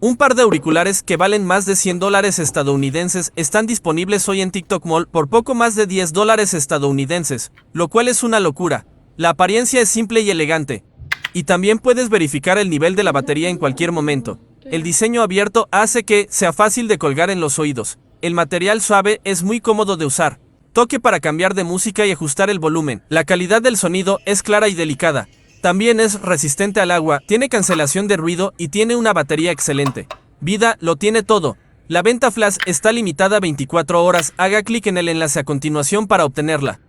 Un par de auriculares que valen más de $100 estadounidenses están disponibles hoy en TikTok Mall por poco más de $10 estadounidenses, lo cual es una locura. La apariencia es simple y elegante. Y también puedes verificar el nivel de la batería en cualquier momento. El diseño abierto hace que sea fácil de colgar en los oídos. El material suave es muy cómodo de usar. Toque para cambiar de música y ajustar el volumen. La calidad del sonido es clara y delicada. También es resistente al agua, tiene cancelación de ruido y tiene una batería excelente. Vida lo tiene todo. La venta flash está limitada a 24 horas. Haga clic en el enlace a continuación para obtenerla.